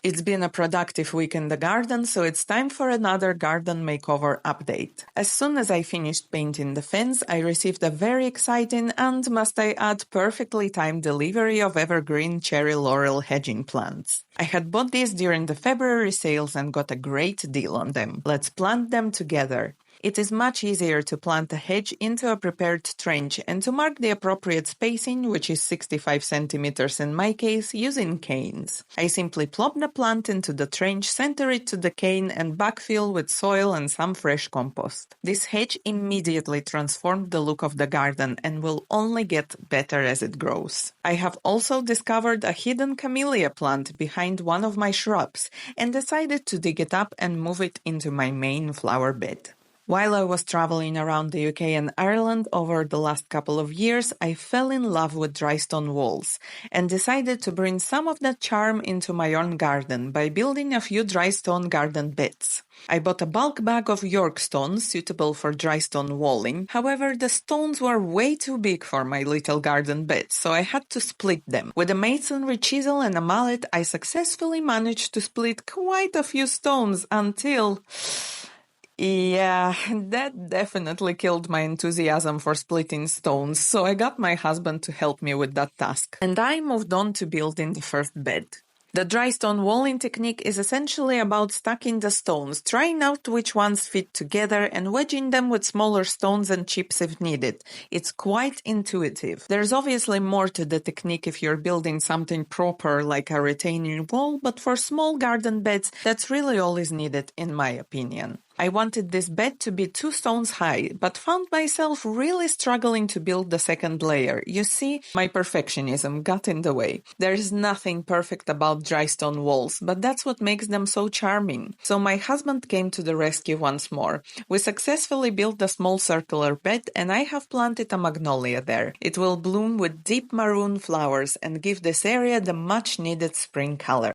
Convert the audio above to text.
It's been a productive week in the garden, so it's time for another garden makeover update. As soon as I finished painting the fence, I received a very exciting and, must I add, perfectly timed delivery of evergreen cherry laurel hedging plants. I had bought these during the February sales and got a great deal on them. Let's plant them together. It is much easier to plant a hedge into a prepared trench and to mark the appropriate spacing, which is 65 centimeters in my case, using canes. I simply plop the plant into the trench, center it to the cane, and backfill with soil and some fresh compost. This hedge immediately transformed the look of the garden and will only get better as it grows. I have also discovered a hidden camellia plant behind one of my shrubs and decided to dig it up and move it into my main flower bed. While I was traveling around the UK and Ireland over the last couple of years, I fell in love with dry stone walls and decided to bring some of that charm into my own garden by building a few dry stone garden beds. I bought a bulk bag of York stones suitable for dry stone walling. However, the stones were way too big for my little garden bed, so I had to split them. With a masonry chisel and a mallet, I successfully managed to split quite a few stones until... Yeah, that definitely killed my enthusiasm for splitting stones, so I got my husband to help me with that task. And I moved on to building the first bed. The dry stone walling technique is essentially about stacking the stones, trying out which ones fit together and wedging them with smaller stones and chips if needed. It's quite intuitive. There's obviously more to the technique if you're building something proper like a retaining wall, but for small garden beds, that's really all is needed in my opinion. I wanted this bed to be 2 stones high, but found myself really struggling to build the second layer. You see, my perfectionism got in the way. There is nothing perfect about dry stone walls, but that's what makes them so charming. So my husband came to the rescue once more. We successfully built a small circular bed, and I have planted a magnolia there. It will bloom with deep maroon flowers and give this area the much-needed spring color.